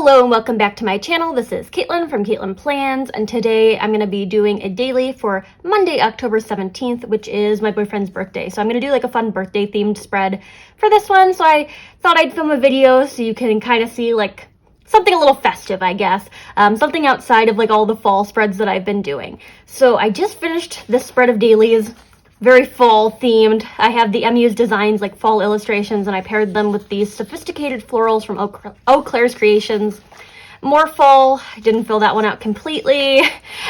Hello and welcome back to my channel. This is Caitlin from Caitlin Plans, and today I'm going to be doing a daily for Monday, October 17th, which is my boyfriend's birthday. So I'm going to do like a fun birthday themed spread for this one. So I thought I'd film a video so you can kind of see like something a little festive, I guess. Something outside of like all the fall spreads that I've been doing. So I just finished this spread of dailies. Very fall themed. I have the MU's designs like fall illustrations, and I paired them with these sophisticated florals from Eau Claire's Creations. More fall. I didn't fill that one out completely.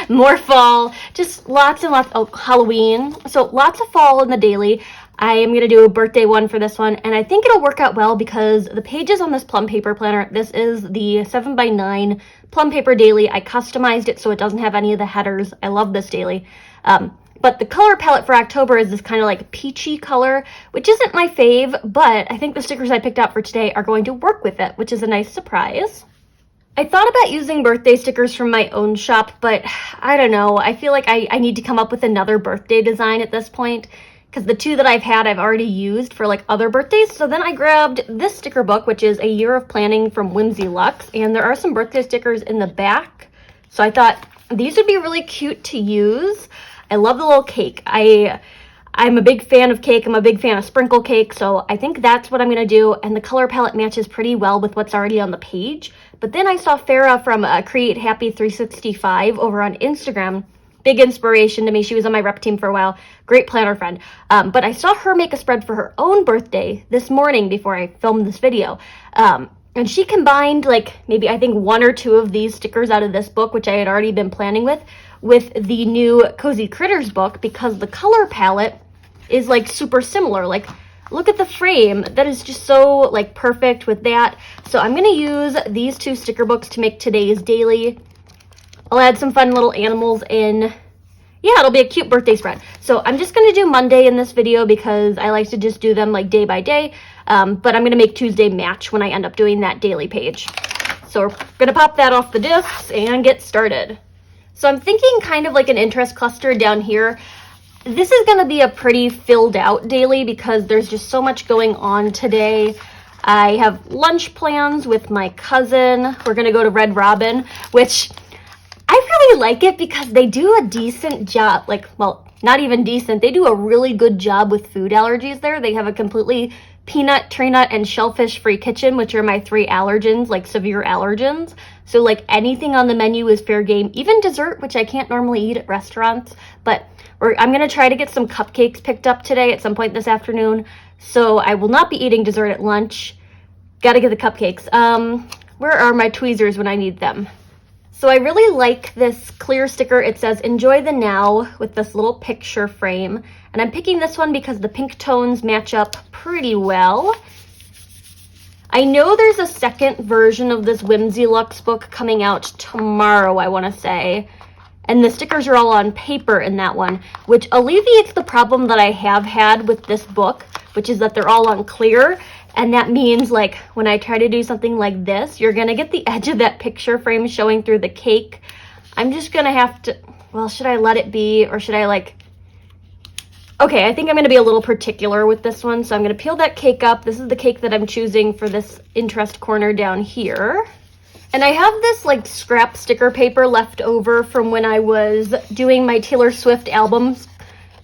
More fall. Just lots and lots. Oh, Halloween. So lots of fall in the daily. I am going to do a birthday one for this one, and I think it'll work out well because the pages on this Plum paper planner, this is the 7x9 Plum paper daily. I customized it so it doesn't have any of the headers. I love this daily. But the color palette for October is this kind of like peachy color, which isn't my fave, but I think the stickers I picked out for today are going to work with it, which is a nice surprise. I thought about using birthday stickers from my own shop, but I don't know. I feel like I need to come up with another birthday design at this point, because the two that I've had I've already used for like other birthdays. So then I grabbed this sticker book, which is A Year of Planning from Whimsy Luxe, and there are some birthday stickers in the back. So I thought these would be really cute to use. I love the little cake. I'm a big fan of cake. I'm a big fan of sprinkle cake, so I think that's what I'm going to do, and the color palette matches pretty well with what's already on the page. But then I saw Farah from Create Happy 365 over on Instagram. Big inspiration to me. She was on my rep team for a while. Great planner friend. But I saw her make a spread for her own birthday this morning before I filmed this video. And she combined like maybe I think one or two of these stickers out of this book, which I had already been planning with the new Cozy Critters book, because the color palette is like super similar. Like, look at the frame. That is just so like perfect with that. So I'm going to use these two sticker books to make today's daily. I'll add some fun little animals in. Yeah, it'll be a cute birthday spread. So I'm just going to do Monday in this video because I like to just do them like day by day. But I'm going to make Tuesday match when I end up doing that daily page. So we're going to pop that off the discs and get started. So I'm thinking kind of like an interest cluster down here. This is going to be a pretty filled out daily because there's just so much going on today. I have lunch plans with my cousin. We're going to go to Red Robin, which I really like it because they do a decent job. Like, well, not even decent. They do a really good job with food allergies there. They have a completely peanut, tree nut, and shellfish free kitchen, which are my 3 allergens, like severe allergens. So like anything on the menu is fair game, even dessert, which I can't normally eat at restaurants. But I'm going to try to get some cupcakes picked up today at some point this afternoon. So I will not be eating dessert at lunch. Got to get the cupcakes. Where are my tweezers when I need them? So I really like this clear sticker. It says, "Enjoy the now," with this little picture frame. And I'm picking this one because the pink tones match up pretty well. I know there's a second version of this Whimsy Luxe book coming out tomorrow, I want to say. And the stickers are all on paper in that one, which alleviates the problem that I have had with this book, which is that they're all on clear. And that means like when I try to do something like this, you're going to get the edge of that picture frame showing through the cake. I'm just going to have to, well, should I let it be or should I like, okay, I think I'm going to be a little particular with this one. So I'm going to peel that cake up. This is the cake that I'm choosing for this interest corner down here. And I have this like scrap sticker paper left over from when I was doing my Taylor Swift albums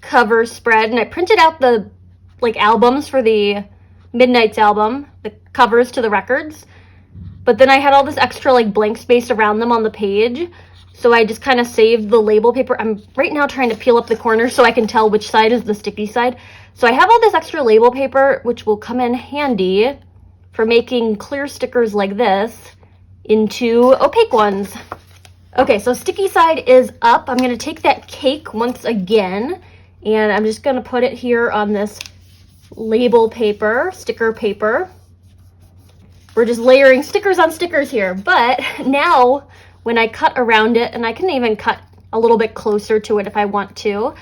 cover spread. And I printed out the like albums for the Midnight's album, the covers to the records, but then I had all this extra like blank space around them on the page, so I just kind of saved the label paper. I'm right now trying to peel up the corners so I can tell which side is the sticky side. So I have all this extra label paper, which will come in handy for making clear stickers like this into opaque ones. Okay, so sticky side is up. I'm going to take that cake once again, and I'm just going to put it here on this label paper, sticker paper. We're just layering stickers on stickers here, but now when I cut around it, and I can even cut a little bit closer to it if I want to,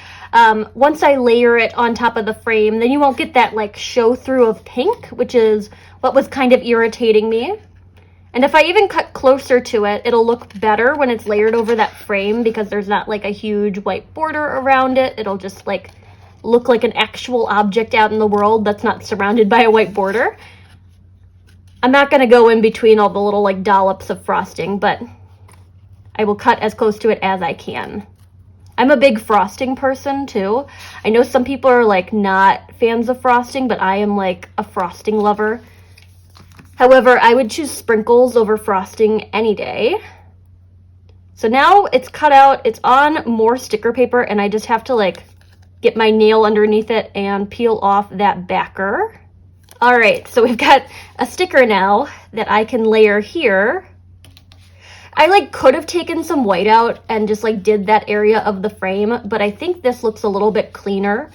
once I layer it on top of the frame, then you won't get that like show through of pink, which is what was kind of irritating me. And if I even cut closer to it, it'll look better when it's layered over that frame because there's not like a huge white border around it. It'll just like look like an actual object out in the world that's not surrounded by a white border. I'm not going to go in between all the little like dollops of frosting, but I will cut as close to it as I can. I'm a big frosting person too. I know some people are like not fans of frosting, but I am like a frosting lover. However, I would choose sprinkles over frosting any day. So now it's cut out, it's on more sticker paper, and I just have to like get my nail underneath it and peel off that backer. All right, so we've got a sticker now that I can layer here. I like could have taken some white out and just like did that area of the frame, but I think this looks a little bit cleaner.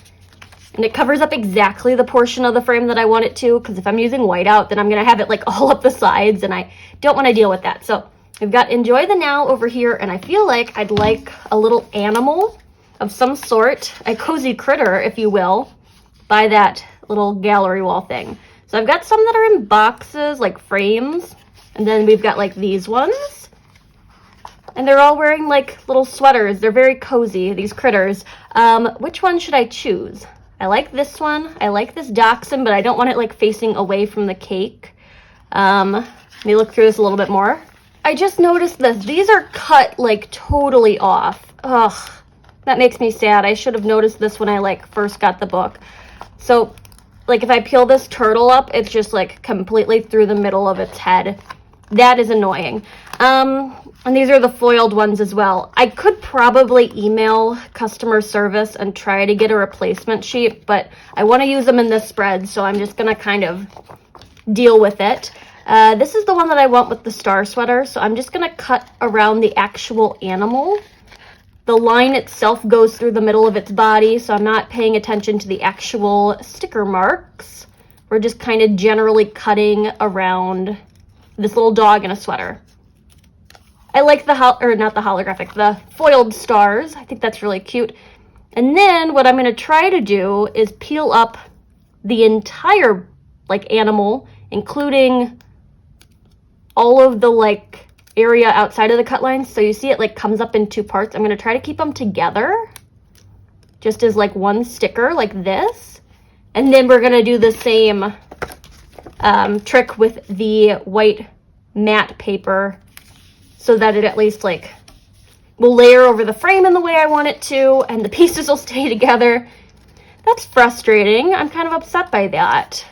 And it covers up exactly the portion of the frame that I want it to, because if I'm using white out, then I'm gonna have it like all up the sides, and I don't wanna deal with that. So we've got Enjoy the Now over here, and I feel like I'd like a little animal of some sort, a cozy critter, if you will, by that little gallery wall thing. So I've got some that are in boxes, like frames, and then we've got like these ones. And they're all wearing like little sweaters. They're very cozy, these critters. Which one should I choose? I like this one. I like this dachshund, but I don't want it like facing away from the cake. Let me look through this a little bit more. I just noticed this. These are cut like totally off. Ugh, that makes me sad. I should have noticed this when I like first got the book. So like if I peel this turtle up, it's just like completely through the middle of its head. That is annoying. And these are the foiled ones as well. I could probably email customer service and try to get a replacement sheet, but I want to use them in this spread, so I'm just going to kind of deal with it. This is the one that I want with the star sweater, so I'm just going to cut around the actual animal. The line itself goes through the middle of its body, so I'm not paying attention to the actual sticker marks. We're just kind of generally cutting around this little dog in a sweater. I like the, not the holographic, the foiled stars. I think that's really cute. And then what I'm going to try to do is peel up the entire like animal, including all of the like area outside of the cut lines. So you see it like comes up in two parts. I'm going to try to keep them together just as like one sticker like this. And then we're going to do the same trick with the white matte paper, so that it at least like will layer over the frame in the way I want it to, and the pieces will stay together. That's frustrating. I'm kind of upset by that.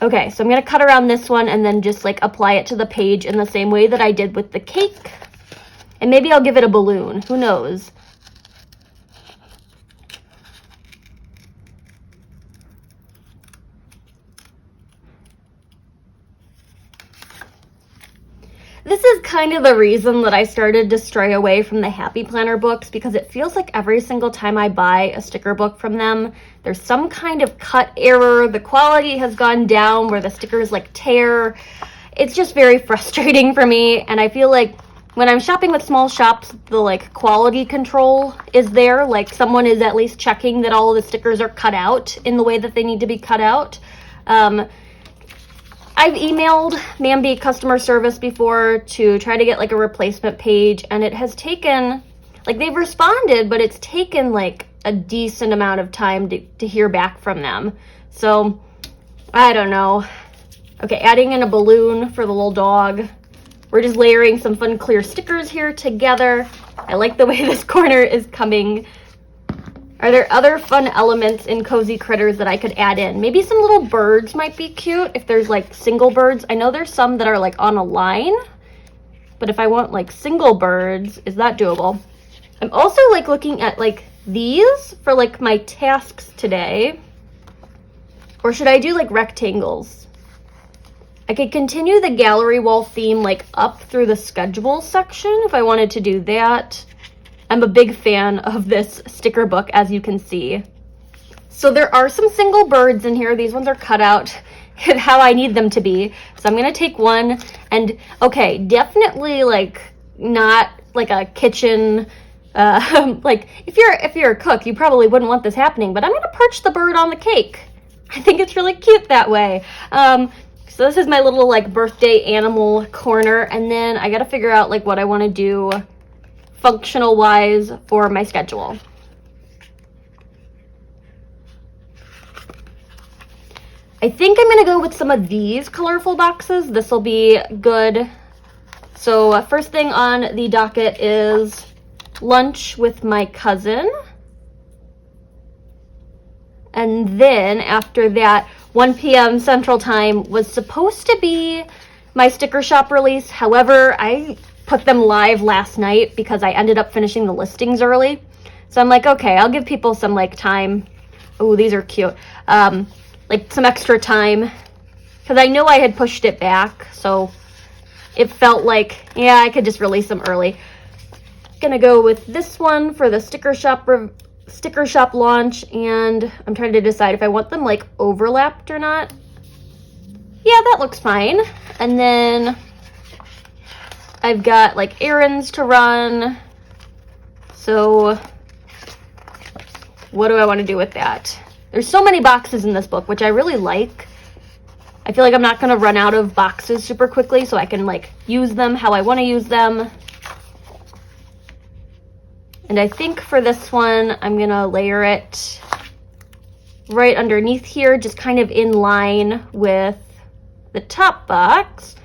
Okay, so I'm gonna cut around this one and then just like apply it to the page in the same way that I did with the cake. And maybe I'll give it a balloon, who knows? This is kind of the reason that I started to stray away from the Happy Planner books, because it feels like every single time I buy a sticker book from them, there's some kind of cut error. The quality has gone down where the stickers like tear. It's just very frustrating for me, and I feel like when I'm shopping with small shops, the like quality control is there. Like someone is at least checking that all of the stickers are cut out in the way that they need to be cut out. I've emailed Mambi customer service before to try to get like a replacement page, and it has taken, like they've responded, but it's taken like a decent amount of time to hear back from them. So I don't know. Okay, adding in a balloon for the little dog. We're just layering some fun clear stickers here together. I like the way this corner is coming. Are there other fun elements in Cozy Critters that I could add in? Maybe some little birds might be cute if there's like single birds. I know there's some that are like on a line, but if I want like single birds, is that doable? I'm also like looking at like these for like my tasks today. Or should I do like rectangles? I could continue the gallery wall theme like up through the schedule section if I wanted to do that. I'm a big fan of this sticker book, as you can see. So there are some single birds in here. These ones are cut out how I need them to be. So I'm gonna take one and, okay, definitely like not like a kitchen, like if you're a cook, you probably wouldn't want this happening, but I'm gonna perch the bird on the cake. I think it's really cute that way. So this is my little like birthday animal corner, and then I gotta figure out like what I wanna do functional wise for my schedule. I think I'm gonna go with some of these colorful boxes. This will be good. So first thing on the docket is lunch with my cousin. And then after that, 1 p.m. Central Time was supposed to be my sticker shop release. However, I put them live last night because I ended up finishing the listings early. So I'm like, okay, I'll give people some like time. Oh, these are cute. Like some extra time because I know I had pushed it back. So it felt like, yeah, I could just release them early. Gonna go with this one for the sticker shop launch, and I'm trying to decide if I want them like overlapped or not. Yeah, that looks fine. And then I've got like errands to run. So what do I want to do with that? There's so many boxes in this book, which I really like. I feel like I'm not going to run out of boxes super quickly, so I can like use them how I want to use them. And I think for this one, I'm going to layer it right underneath here, just kind of in line with the top box.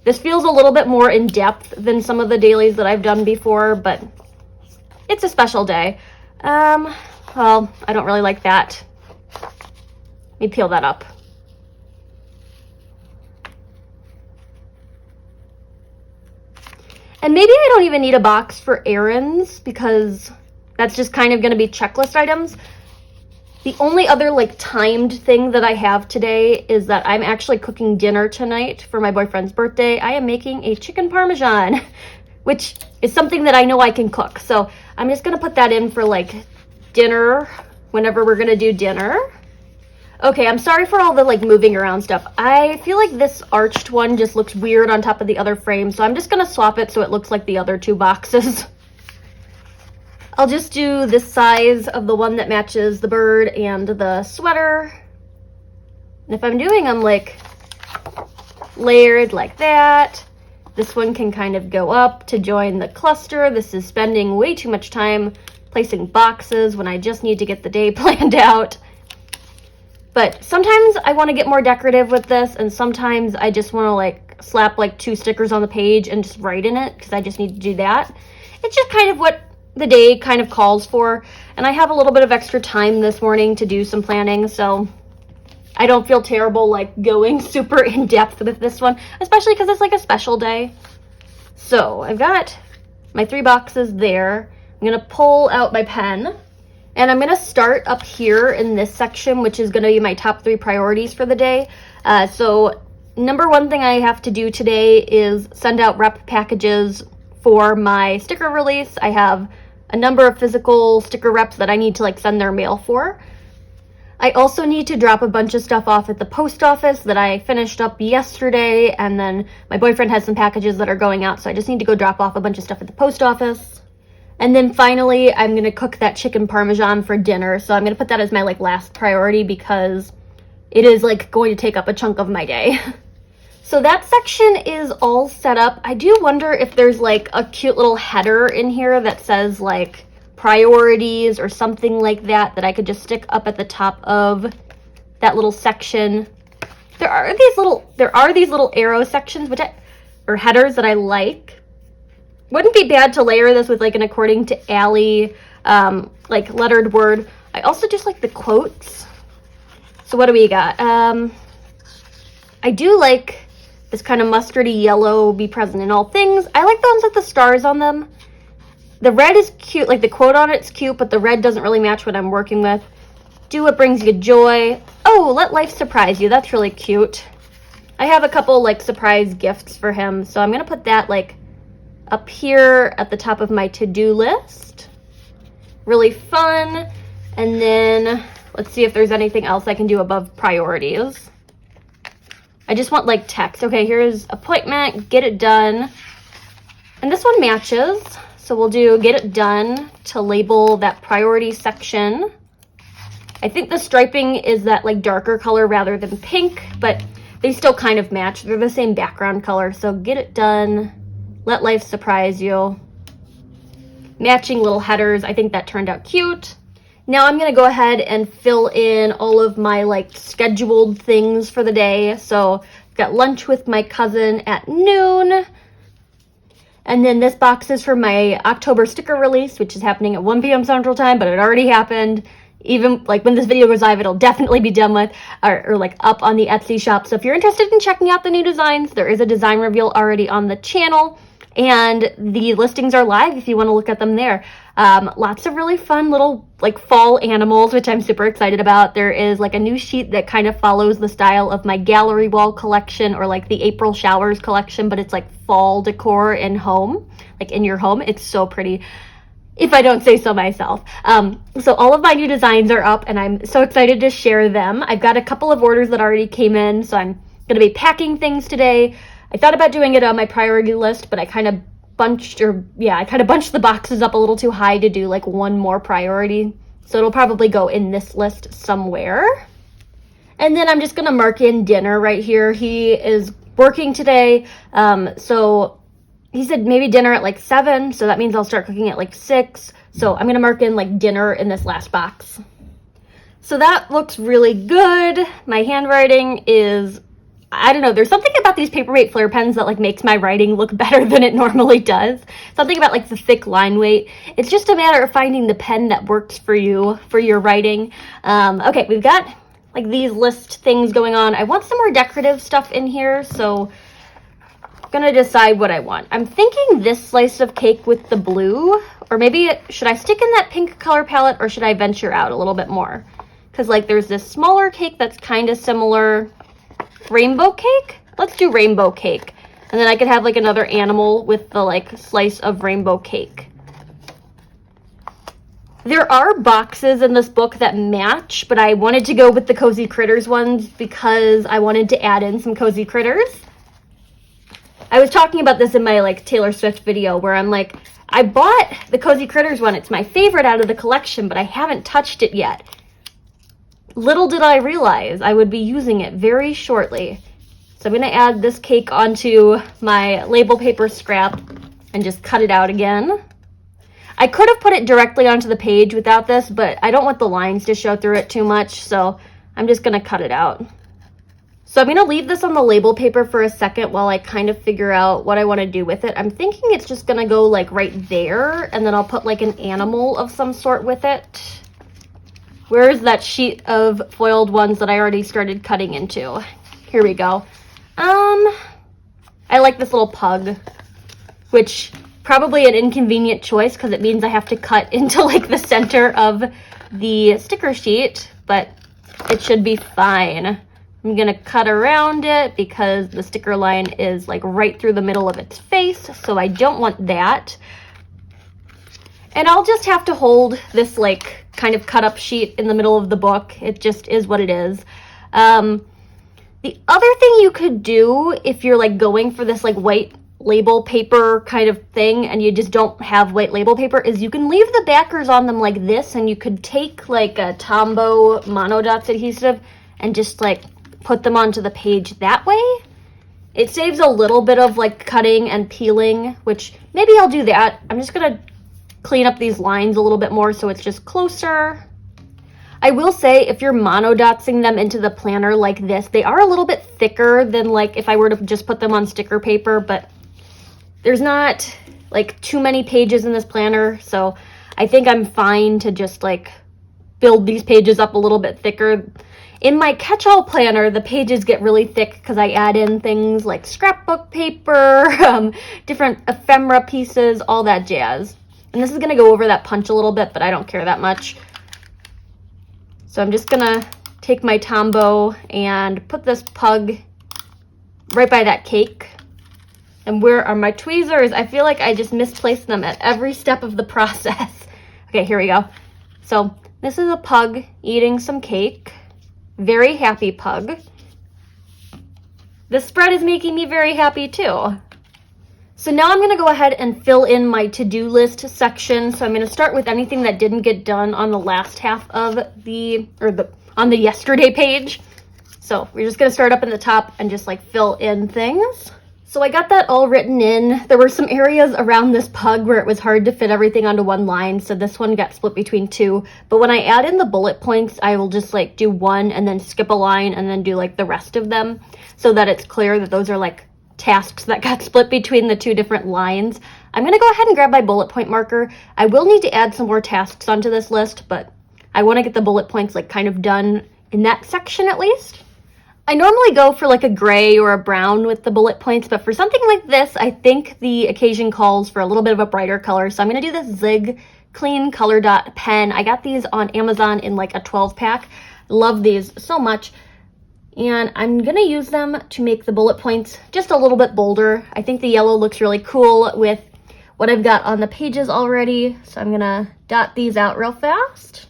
This feels a little bit more in depth than some of the dailies that I've done before, but it's a special day. Well, I don't really like that. Let me peel that up. And maybe I don't even need a box for errands because that's just kind of going to be checklist items. The only other like timed thing that I have today is that I'm actually cooking dinner tonight for my boyfriend's birthday. I am making a chicken parmesan, which is something that I know I can cook. So I'm just going to put that in for like dinner whenever we're going to do dinner. Okay, I'm sorry for all the like moving around stuff. I feel like this arched one just looks weird on top of the other frame, so I'm just gonna swap it so it looks like the other two boxes. I'll just do this size of the one that matches the bird and the sweater. And if I'm doing them like layered like that, this one can kind of go up to join the cluster. This is spending way too much time placing boxes when I just need to get the day planned out. But sometimes I want to get more decorative with this, and sometimes I just want to like slap like 2 stickers on the page and just write in it because I just need to do that. It's just kind of what the day kind of calls for, and I have a little bit of extra time this morning to do some planning, so I don't feel terrible like going super in depth with this one, especially because it's like a special day. So I've got my 3 boxes there. I'm going to pull out my pen. And I'm going to start up here in this section, which is going to be my top 3 priorities for the day. So number 1 thing I have to do today is send out rep packages for my sticker release. I have a number of physical sticker reps that I need to like send their mail for. I also need to drop a bunch of stuff off at the post office that I finished up yesterday. And then my boyfriend has some packages that are going out, so I just need to go drop off a bunch of stuff at the post office. And then finally, I'm going to cook that chicken parmesan for dinner. So I'm going to put that as my like last priority because it is like going to take up a chunk of my day. So that section is all set up. I do wonder if there's like a cute little header in here that says like priorities or something like that that I could just stick up at the top of that little section. There are these little arrow sections or headers that I like. Wouldn't be bad to layer this with like an according to Allie like lettered word. I also just like the quotes. So what do we got? I do like this kind of mustardy yellow, be present in all things. I like the ones with the stars on them. The red is cute, like the quote on it's cute, but the red doesn't really match what I'm working with. Do what brings you joy. Oh, let life surprise you. That's really cute. I have a couple like surprise gifts for him, so I'm gonna put that like up here at the top of my to-do list. Really fun. And then let's see if there's anything else I can do above priorities. I just want like text. Okay, here's appointment, get it done. And this one matches. So we'll do get it done to label that priority section. I think the striping is that like darker color rather than pink, but they still kind of match. They're the same background color. So get it done. Let life surprise you. Matching little headers. I think that turned out cute. Now I'm gonna go ahead and fill in all of my like scheduled things for the day. So I've got lunch with my cousin at noon. And then this box is for my October sticker release, which is happening at 1 p.m. Central Time, but it already happened. Even like when this video goes live, it'll definitely be done with or like up on the Etsy shop. So if you're interested in checking out the new designs, there is a design reveal already on the channel. And the listings are live if you want to look at them there. Lots of really fun little like fall animals, which I'm super excited about. There is like a new sheet that kind of follows the style of my gallery wall collection or like the April showers collection, but it's like fall decor in home, like in your home. It's so pretty, if I don't say so myself. So all of my new designs are up and I'm so excited to share them. I've got a couple of orders that already came in, so I'm gonna be packing things today. I thought about doing it on my priority list, but I kind of bunched the boxes up a little too high to do like one more priority. So it'll probably go in this list somewhere. And then I'm just gonna mark in dinner right here. He is working today, so he said maybe dinner at like 7, so that means I'll start cooking at like 6. So I'm gonna mark in like dinner in this last box. So that looks really good. My handwriting is, I don't know, there's something about these paperweight flare pens that like makes my writing look better than it normally does. Something about like the thick line weight. It's just a matter of finding the pen that works for you, for your writing. Okay, we've got like these list things going on. I want some more decorative stuff in here, so I'm gonna decide what I want. I'm thinking this slice of cake with the blue, or maybe should I stick in that pink color palette or should I venture out a little bit more? Because like there's this smaller cake that's kind of similar. Rainbow cake? Let's do rainbow cake. And then I could have like another animal with the like slice of rainbow cake. There are boxes in this book that match, but I wanted to go with the Cozy Critters ones because I wanted to add in some Cozy Critters. I was talking about this in my like Taylor Swift video where I'm like, I bought the Cozy Critters one. It's my favorite out of the collection, but I haven't touched it yet. Little did I realize I would be using it very shortly. So I'm gonna add this cake onto my label paper scrap and just cut it out again. I could have put it directly onto the page without this, but I don't want the lines to show through it too much, so I'm just gonna cut it out. So I'm gonna leave this on the label paper for a second while I kind of figure out what I wanna do with it. I'm thinking it's just gonna go like right there, and then I'll put like an animal of some sort with it. Where's that sheet of foiled ones that I already started cutting into? Here we go. I like this little pug, which probably an inconvenient choice because it means I have to cut into like the center of the sticker sheet, but it should be fine. I'm gonna cut around it because the sticker line is like right through the middle of its face, so I don't want that. And I'll just have to hold this like kind of cut up sheet in the middle of the book. It just is what it is. The other thing you could do if you're like going for this like white label paper kind of thing and you just don't have white label paper is you can leave the backers on them like this, and you could take like a Tombow monodots adhesive and just like put them onto the page that way. It saves a little bit of like cutting and peeling, which maybe I'll do that. I'm just gonna clean up these lines a little bit more so it's just closer. I will say if you're monodotsing them into the planner like this, they are a little bit thicker than like if I were to just put them on sticker paper, but there's not like too many pages in this planner, so I think I'm fine to just like build these pages up a little bit thicker. In my catch-all planner, the pages get really thick because I add in things like scrapbook paper, different ephemera pieces, all that jazz. And this is going to go over that punch a little bit, but I don't care that much. So I'm just going to take my Tombow and put this pug right by that cake. And where are my tweezers? I feel like I just misplaced them at every step of the process. Okay, here we go. So this is a pug eating some cake. Very happy pug. This spread is making me very happy too. So now I'm going to go ahead and fill in my to-do list section. So I'm going to start with anything that didn't get done on the last half of on the yesterday page. So we're just going to start up in the top and just like fill in things. So I got that all written in. There were some areas around this pug where it was hard to fit everything onto one line, so this one got split between two. But when I add in the bullet points, I will just like do one and then skip a line and then do like the rest of them so that it's clear that those are like tasks that got split between the two different lines. I'm gonna go ahead and grab my bullet point marker. I will need to add some more tasks onto this list, but I wanna get the bullet points like kind of done in that section at least. I normally go for like a gray or a brown with the bullet points, but for something like this, I think the occasion calls for a little bit of a brighter color. So I'm gonna do this Zig Clean Color Dot pen. I got these on Amazon in like a 12 pack. Love these so much. And I'm gonna use them to make the bullet points just a little bit bolder. I think the yellow looks really cool with what I've got on the pages already. So I'm gonna dot these out real fast.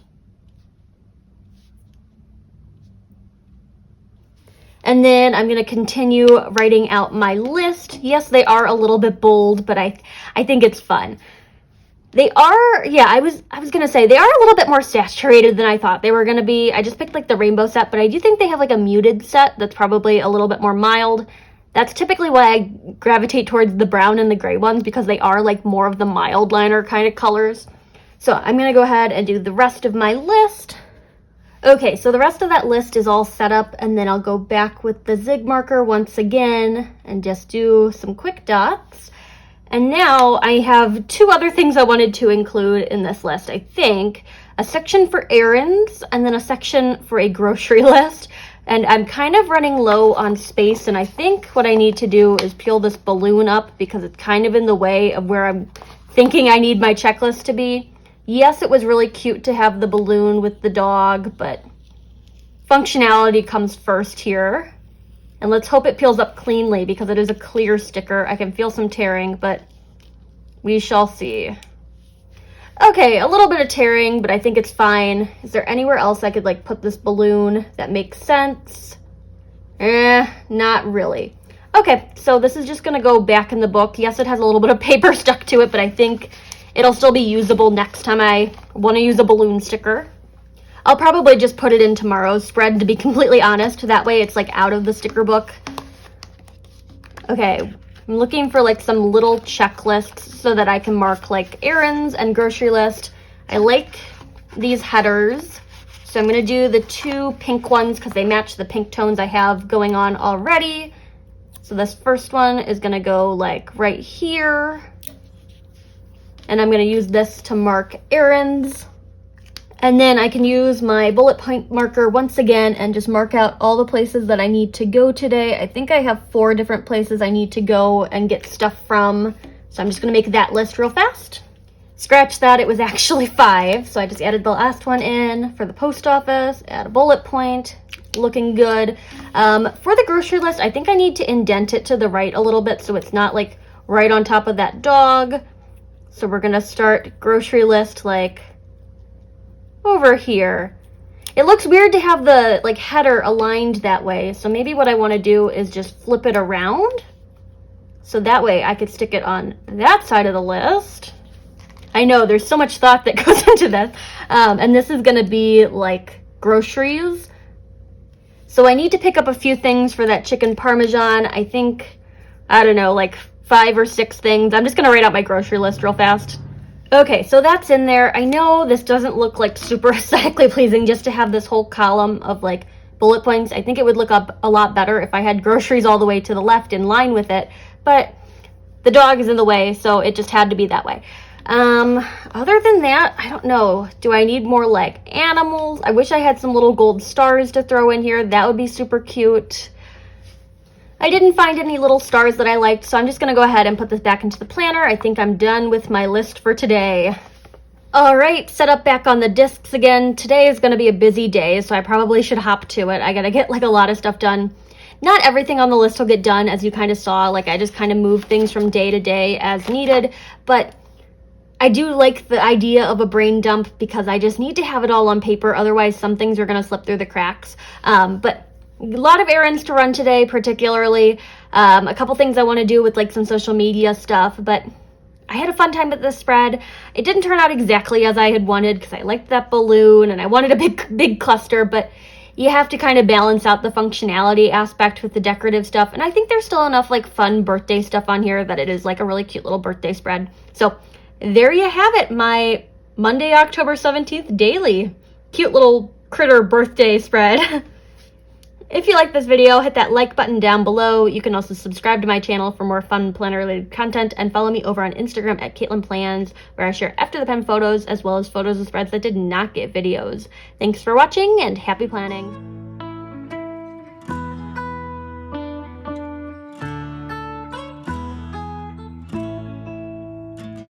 And then I'm going to continue writing out my list. Yes, they are a little bit bold, but I think it's fun. They are, yeah, I was going to say, they are a little bit more saturated than I thought they were going to be. I just picked like the rainbow set, but I do think they have like a muted set that's probably a little bit more mild. That's typically why I gravitate towards the brown and the gray ones, because they are like more of the mild liner kind of colors. So I'm going to go ahead and do the rest of my list. Okay, so the rest of that list is all set up, and then I'll go back with the zig marker once again and just do some quick dots. And now I have two other things I wanted to include in this list, I think. A section for errands and then a section for a grocery list. And I'm kind of running low on space, and I think what I need to do is peel this balloon up because it's kind of in the way of where I'm thinking I need my checklist to be. Yes, it was really cute to have the balloon with the dog, but functionality comes first here. And let's hope it peels up cleanly because it is a clear sticker. I can feel some tearing, but we shall see. Okay, a little bit of tearing, but I think it's fine. Is there anywhere else I could like put this balloon that makes sense? Not really. Okay, so this is just gonna go back in the book. Yes, it has a little bit of paper stuck to it, but I think it'll still be usable next time I want to use a balloon sticker. I'll probably just put it in tomorrow's spread, to be completely honest. That way it's like out of the sticker book. Okay, I'm looking for like some little checklists so that I can mark like errands and grocery list. I like these headers. So I'm going to do the two pink ones because they match the pink tones I have going on already. So this first one is going to go like right here. And I'm going to use this to mark errands. And then I can use my bullet point marker once again and just mark out all the places that I need to go today. I think I have 4 different places I need to go and get stuff from. So I'm just going to make that list real fast. Scratch that, it was actually 5. So I just added the last one in for the post office, add a bullet point, looking good. For the grocery list, I think I need to indent it to the right a little bit so it's not like right on top of that dog. So we're gonna start grocery list like over here. It looks weird to have the like header aligned that way. So maybe what I want to do is just flip it around. So that way I could stick it on that side of the list. I know there's so much thought that goes into this. And this is gonna be like groceries. So I need to pick up a few things for that chicken parmesan. I think, I don't know, like 5 or 6 things. I'm just gonna write out my grocery list real fast. Okay, so that's in there. I know this doesn't look like super aesthetically pleasing just to have this whole column of like bullet points. I think it would look up a lot better if I had groceries all the way to the left in line with it, but the dog is in the way, so it just had to be that way. Other than that, I don't know. Do I need more like animals? I wish I had some little gold stars to throw in here. That would be super cute. I didn't find any little stars that I liked, so I'm just going to go ahead and put this back into the planner. I think I'm done with my list for today. All right, set up back on the discs again. Today is going to be a busy day, so I probably should hop to it. I got to get like a lot of stuff done. Not everything on the list will get done, as you kind of saw. Like I just kind of move things from day to day as needed, but I do like the idea of a brain dump because I just need to have it all on paper. Otherwise, some things are going to slip through the cracks. But a lot of errands to run today, particularly. A couple things I want to do with like some social media stuff, but I had a fun time with this spread. It didn't turn out exactly as I had wanted because I liked that balloon and I wanted a big cluster, but you have to kind of balance out the functionality aspect with the decorative stuff. And I think there's still enough like fun birthday stuff on here that it is like a really cute little birthday spread. So there you have it, my Monday, October 17th daily. Cute little critter birthday spread. If you like this video, hit that like button down below. You can also subscribe to my channel for more fun planner related content, and follow me over on Instagram at Caitlin Plans, where I share after the pen photos as well as photos of spreads that did not get videos. Thanks for watching and happy planning.